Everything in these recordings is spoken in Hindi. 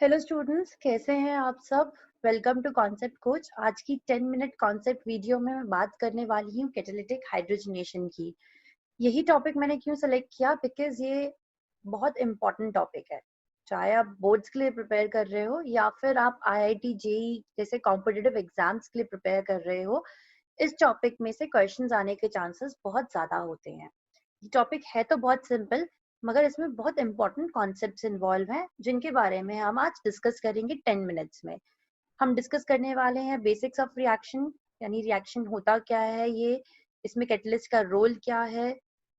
हेलो स्टूडेंट्स, कैसे हैं आप सब। Welcome to Concept Coach. आज की 10 मिनट कॉन्सेप्ट वीडियो में मैं बात करने वाली हूँ कैटालिटिक हाइड्रोजनेशन की। यही टॉपिक मैंने क्यों सेलेक्ट किया, बिकॉज ये बहुत इंपॉर्टेंट टॉपिक है। चाहे आप बोर्ड्स के लिए प्रिपेयर कर रहे हो या फिर आप आईआईटी जेई जैसे कॉम्पिटिटिव एग्जाम्स के लिए प्रिपेयर कर रहे हो, इस टॉपिक में से क्वेश्चंस आने के चांसेस बहुत ज्यादा होते हैं। ये टॉपिक है तो बहुत सिंपल, मगर इसमें बहुत इंपॉर्टेंट कॉन्सेप्ट्स इन्वॉल्व हैं जिनके बारे में हम आज डिस्कस करेंगे 10 मिनट्स में। हम डिस्कस करने वाले हैं बेसिक्स ऑफ रिएक्शन, यानी रिएक्शन होता क्या है, ये इसमें कैटलिस्ट का रोल क्या है,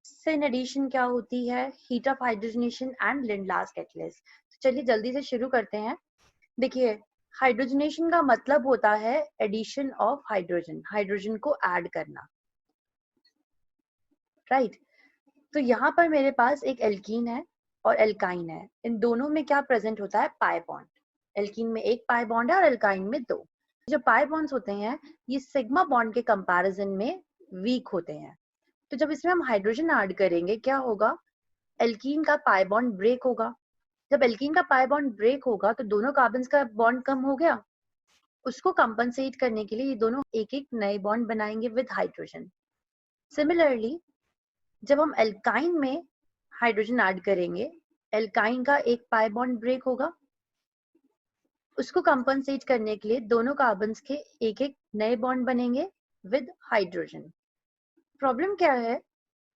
सिन एडिशन क्या होती है, heat of hydrogenation and Lindlar's catalyst. तो चलिए जल्दी से शुरू करते हैं। देखिए, हाइड्रोजनेशन का मतलब होता है एडिशन ऑफ हाइड्रोजन, हाइड्रोजन को ऐड करना, राइट। तो यहाँ पर मेरे पास एक एल्कीन है और एल्काइन है। इन दोनों में क्या प्रेजेंट होता है? Pi bond. एल्कीन में एक पाई बॉन्ड है और एल्काइन में दो। जो पाई बॉन्ड्स होते हैं ये सिग्मा बॉन्ड के कंपैरिजन में वीक होते हैं। तो जब इसमें हम हाइड्रोजन ऐड करेंगे क्या होगा? एल्कीन का पाई बॉन्ड ब्रेक होगा। जब एल्कीन का पाई बॉन्ड ब्रेक होगा तो दोनों कार्बन्स का बॉन्ड कम हो गया। उसको कंपनसेट करने के लिए ये दोनों एक एक नए बॉन्ड बनाएंगे विद हाइड्रोजन। सिमिलरली जब हम एल्काइन में हाइड्रोजन ऐड करेंगे, एल्काइन का एक पाई बॉन्ड ब्रेक होगा। उसको कंपनसेट करने के लिए दोनों कार्बन्स के एक एक नए बॉन्ड बनेंगे विद हाइड्रोजन। प्रॉब्लम क्या है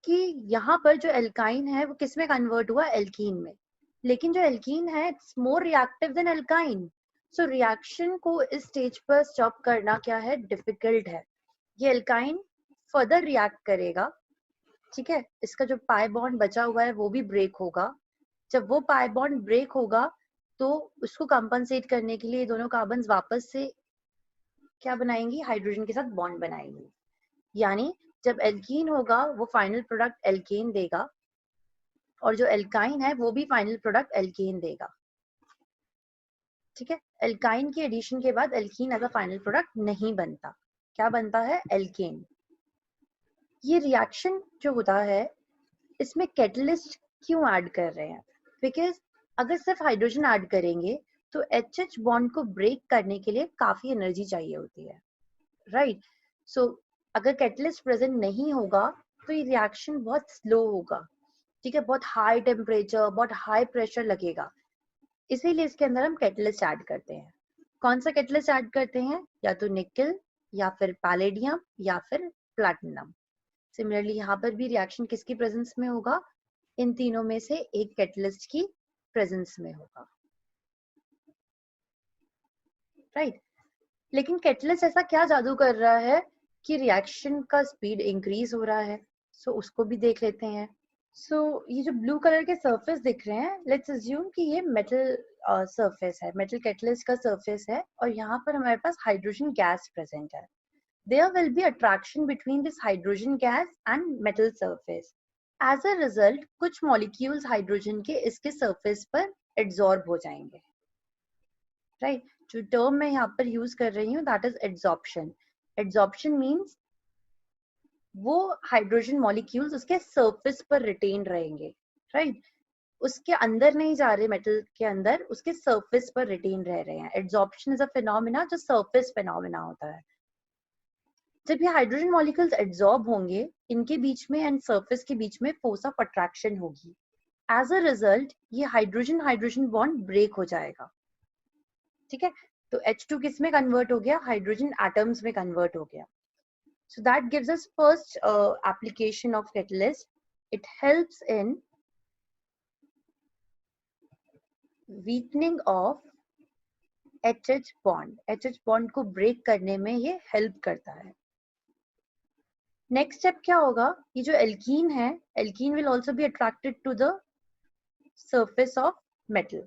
कि यहाँ पर जो एल्काइन है वो किस में कन्वर्ट हुआ? एल्कीन में। लेकिन जो एल्कीन है it's more reactive than alkyne. So reaction को इस स्टेज पर स्टॉप करना क्या है? डिफिकल्ट है। ये एल्काइन फर्दर रिएक्ट करेगा, ठीक है। इसका जो पाई बॉन्ड बचा हुआ है वो भी ब्रेक होगा। जब वो पाई बॉन्ड ब्रेक होगा तो उसको कंपनसेट करने के लिए दोनों कार्बन्स वापस से क्या बनाएंगी? हाइड्रोजन के साथ बॉन्ड बनाएंगी। यानी जब एल्कीन होगा वो फाइनल प्रोडक्ट एल्केन देगा और जो एल्काइन है वो भी फाइनल प्रोडक्ट एल्केन देगा, ठीक है। एल्काइन की एडिशन के बाद alkene as a final product नहीं बनता। क्या बनता है? एल्केन। ये रिएक्शन जो होता है इसमें कैटलिस्ट क्यों ऐड कर रहे हैं? बिकॉज अगर सिर्फ हाइड्रोजन ऐड करेंगे तो एच बॉन्ड को ब्रेक करने के लिए काफी एनर्जी चाहिए होती है, राइट। सो अगर कैटलिस्ट प्रेजेंट नहीं होगा तो ये रिएक्शन बहुत स्लो होगा, ठीक है। बहुत हाई टेम्परेचर, बहुत हाई प्रेशर लगेगा। इसीलिए इसके अंदर हम कैटलिस्ट ऐड करते हैं। कौन सा कैटलिस्ट ऐड करते हैं? या तो निकल, या फिर पैलेडियम, या फिर प्लैटिनम। सिमिलरली यहाँ पर भी रिएक्शन किसकी प्रेजेंस में होगा? इन तीनों में से एक कैटलिस्ट की प्रेजेंस में होगा, राइट। लेकिन कैटलिस्ट ऐसा क्या जादू कर रहा है कि रिएक्शन का स्पीड इंक्रीज हो रहा है? सो उसको भी देख लेते हैं। सो ये जो ब्लू कलर के सरफेस दिख रहे हैं, लेट्स अज्यूम कि ये मेटल सरफेस है, मेटल कैटलिस्ट का सरफेस है और यहाँ पर हमारे पास हाइड्रोजन गैस प्रेजेंट है। There will be attraction between this hydrogen gas and metal surface. As a result, कुछ molecules हाइड्रोजन के इसके surface पर adsorb हो जाएंगे, right? जो term मैं यहाँ पर use कर रही हूँ that is adsorption. Adsorption means वो हाइड्रोजन मॉलिक्यूल्स उसके surface पर retain रहेंगे, right? उसके अंदर नहीं जा रहे, मेटल के अंदर, उसके surface पर retain रह रहे हैं। Adsorption is a phenomena जो surface phenomena होता है। जब ये हाइड्रोजन मॉलिक्यूल्स एड्सॉर्ब होंगे, इनके बीच में एंड सरफेस के बीच में फोर्स ऑफ अट्रैक्शन होगी। एज अ रिजल्ट ये हाइड्रोजन हाइड्रोजन बॉन्ड ब्रेक हो जाएगा, ठीक है। तो H2 किस में कन्वर्ट हो गया? हाइड्रोजन एटम्स में कन्वर्ट हो गया। So that gives us first application of catalyst. It helps in weakening of HH bond. HH bond को ब्रेक करने में ये हेल्प करता है। नेक्स्ट स्टेप क्या होगा? ये जो एल्कीन है, alkene will also be attracted to the surface of metal,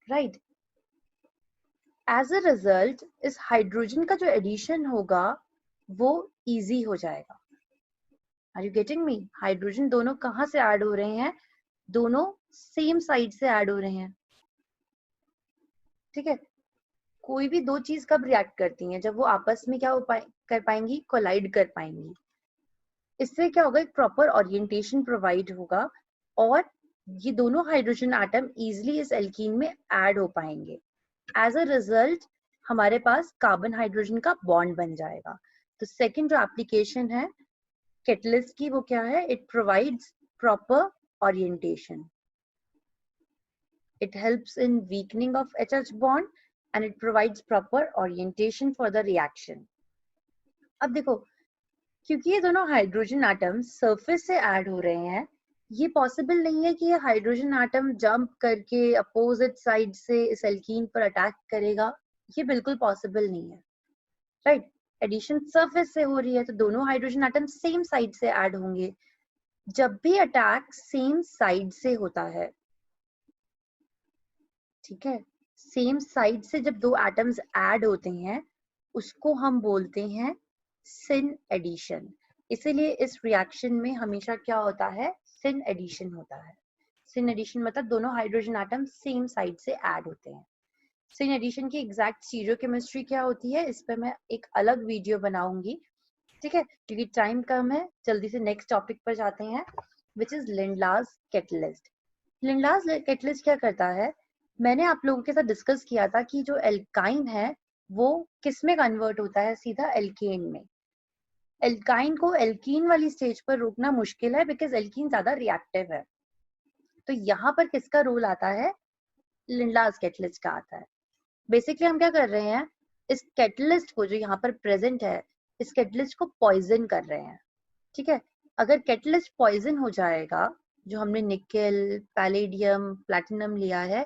right? As a result, इस हाइड्रोजन का जो एडिशन होगा वो इजी हो जाएगा। Are you getting me? Hydrogen दोनों कहाँ से ऐड हो रहे हैं? दोनों सेम साइड से ऐड हो रहे हैं, ठीक है। कोई भी दो चीज कब रिएक्ट करती हैं? जब वो आपस में क्या कर पाएंगी? कोलाइड कर पाएंगी। इससे क्या होगा? एक प्रॉपर ओरिएंटेशन प्रोवाइड होगा और ये दोनों हाइड्रोजन एटम इजिली इस एल्कीन में ऐड हो पाएंगे। एज अ रिजल्ट हमारे पास कार्बन हाइड्रोजन का बॉन्ड बन जाएगा। तो सेकंड जो एप्लीकेशन है कैटलिस्ट की वो क्या है? It provides proper orientation, it helps in weakening of HH bond and it provides proper orientation for the reaction। अब देखो, क्योंकि ये दोनों हाइड्रोजन एटम सरफेस से ऐड हो रहे हैं, ये पॉसिबल नहीं है कि ये हाइड्रोजन एटम जंप करके अपोजिट साइड से इस एल्कीन पर अटैक करेगा। ये बिल्कुल पॉसिबल नहीं है, राइट? एडिशन सरफेस से हो रही है तो दोनों हाइड्रोजन एटम सेम साइड से ऐड होंगे। जब भी अटैक सेम साइड से होता है, ठीक है, सेम साइड से जब दो एटम्स ऐड होते हैं उसको हम बोलते हैं सिन एडिशन। इसीलिए इस रिएक्शन में हमेशा क्या होता है? सिन एडिशन होता है। सिन एडिशन मतलब दोनों हाइड्रोजन एटम सेम साइड से ऐड होते हैं। सिन एडिशन की एग्जैक्ट स्टीरियोकेमिस्ट्री क्या होती है इस पे मैं एक अलग वीडियो बनाऊंगी, ठीक है, क्योंकि टाइम कम है। जल्दी से नेक्स्ट टॉपिक पर जाते हैं, विच इज लिंडलाज कैटलिस्ट। लिंडलाज कैटलिस्ट क्या करता है? मैंने आप लोगों के साथ डिस्कस किया था कि जो एल्काइन है वो किस में कन्वर्ट होता है? सीधा एल्केन में। एल्काइन को एल्कीन वाली स्टेज पर रोकना मुश्किल है बिकॉज एल्कीन ज्यादा रिएक्टिव है। तो यहाँ पर किसका रोल आता है? लिंडलाज कैटलिस्ट का आता है। बेसिकली हम क्या कर रहे हैं, इस कैटलिस्ट को जो यहाँ पर प्रेजेंट है इस कैटलिस्ट को पॉइजन कर रहे हैं, ठीक है। अगर कैटलिस्ट पॉइजन हो जाएगा, जो हमने निकेल, पैलेडियम, प्लैटिनम लिया है,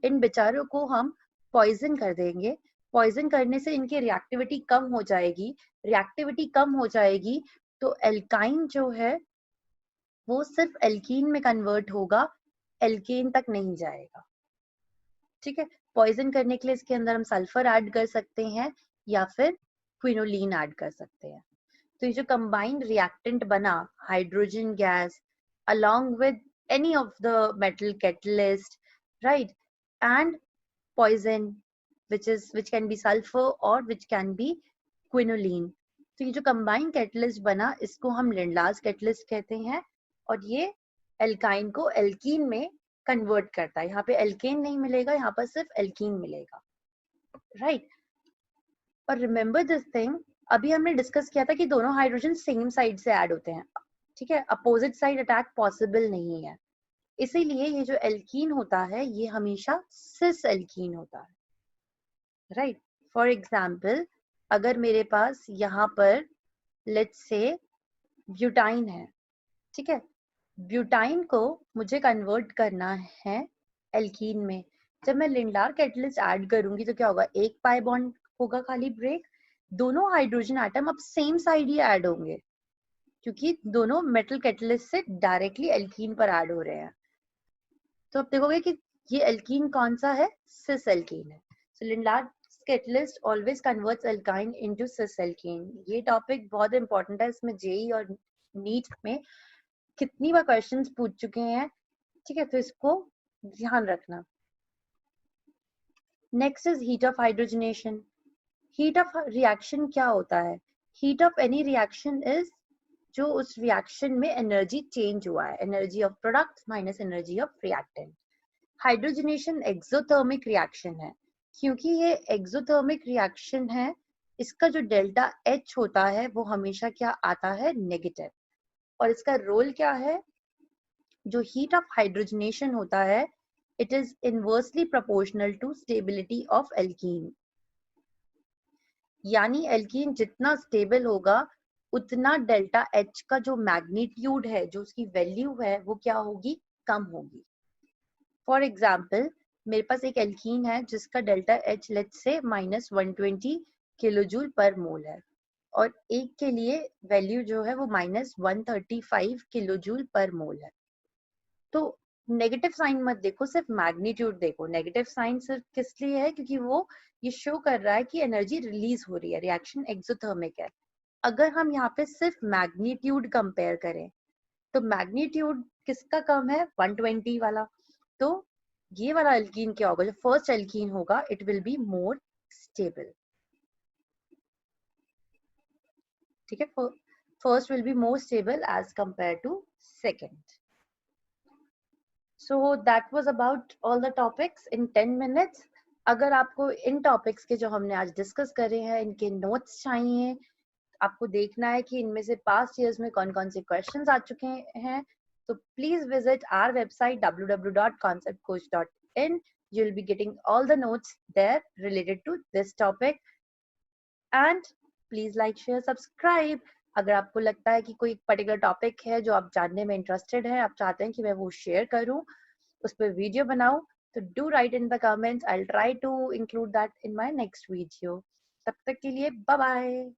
इन बेचारों को हम पॉइजन कर देंगे। पॉइजन करने से इनकी रिएक्टिविटी कम हो जाएगी। रिएक्टिविटी कम हो जाएगी तो एल्काइन जो है वो सिर्फ एल्कीन में कन्वर्ट होगा, एल्केन तक नहीं जाएगा, ठीक है। पॉइजन करने के लिए इसके अंदर हम सल्फर ऐड कर सकते हैं या फिर क्विनोलिन ऐड कर सकते हैं। तो ये जो कंबाइंड रिएक्टेंट बना, hydrogen gas along with any of the metal catalyst, right, and poison which can be sulfur or which can be quinoline। तो ये जो कंबाइंड कैटलिस्ट बना इसको हम लिंडलाज कैटलिस्ट कहते हैं और ये एल्काइन को एल्कीन में कन्वर्ट करता है। यहाँ पे एल्केन नहीं मिलेगा, यहाँ पर सिर्फ एल्कीन मिलेगा, राइट। और रिमेंबर दिस थिंग, अभी हमने डिस्कस किया था कि दोनों हाइड्रोजन सेम साइड से ऐड होते हैं, ठीक है, अपोजिट साइड अटैक पॉसिबल नहीं है। इसीलिए ये जो एल्कीन होता है ये हमेशा सिस एल्कीन होता है, राइट। फॉर एग्जाम्पल, अगर मेरे पास यहाँ पर लेट्स से ब्यूटाइन है, ठीक है, ब्यूटाइन को मुझे कन्वर्ट करना है एल्कीन में। जब मैं लिंडलार कैटलिस्ट ऐड करूंगी तो क्या होगा? एक पाई बॉन्ड होगा खाली ब्रेक, दोनों हाइड्रोजन एटम अब सेम साइड ही ऐड होंगे क्योंकि दोनों मेटल कैटलिस्ट से डायरेक्टली एल्कीन पर ऐड हो रहे हैं। तो आप देखोगे कि ये एल्कीन कौन सा है? सिस एल्कीन है। So Lindlar catalyst always converts alkyne into cis alkene. ये टॉपिक बहुत इंपॉर्टेंट है, इसमें जेई और नीट में कितनी बार क्वेश्चंस पूछ चुके हैं, ठीक है, तो इसको ध्यान रखना। Next is heat of hydrogenation. Heat of reaction क्या होता है? Heat of any reaction is जो उस रिएक्शन में एनर्जी चेंज हुआ है, energy of product minus energy of reactant. Hydrogenation exothermic reaction है। क्योंकि ये एक्सोथर्मिक रिएक्शन है, इसका जो डेल्टा एच होता है वो हमेशा क्या आता है? नेगेटिव। और इसका रोल क्या है? जो हीट ऑफ हाइड्रोजनेशन होता है it is inversely proportional to stability of alkene. यानी एल्कीन जितना स्टेबल होगा उतना डेल्टा एच का जो मैग्नीट्यूड है, जो उसकी वैल्यू है, वो क्या होगी? कम होगी। फॉर एग्जाम्पल, मेरे पास एक एल्कीन है जिसका delta H let's say -120 kilojoule पर मोल है और एक के लिए वैल्यू जो है वो -135 किलोजूल पर मोल है। तो नेगेटिव साइन मत देखो, सिर्फ मैग्नीट्यूड देखो। नेगेटिव साइन सिर्फ किस लिए है? क्योंकि वो ये शो कर रहा है कि एनर्जी रिलीज हो रही है, रिएक्शन एक्सोथर्मिक है। अगर हम यहाँ पे सिर्फ मैग्नीट्यूड कंपेयर करें तो मैग्नीट्यूड किसका कम है? 120 वाला। तो ये वाला एल्कीन क्या होगा? जो फर्स्ट एल्कीन होगा it will be more stable, ठीक है। First will be more stable as compare to second. So that was about all the topics in 10 minutes. अगर आपको इन टॉपिक्स के जो हमने आज डिस्कस करे हैं इनके नोट्स चाहिए, आपको देखना है कि इनमें से पास्ट ईयर्स में कौन कौन से क्वेश्चंस आ चुके हैं, तो please visit our website www.conceptcoach.in. You will be getting all the notes there related to this topic. And please like, share, subscribe. अगर आपको लगता है कि कोई पर्टिकुलर टॉपिक है जो आप जानने में इंटरेस्टेड है, आप चाहते हैं कि मैं वो शेयर करूं, उस पर वीडियो बनाऊं, तो do write in the comments. I will try to include that in my next video. तब तक के लिए बाय बाय.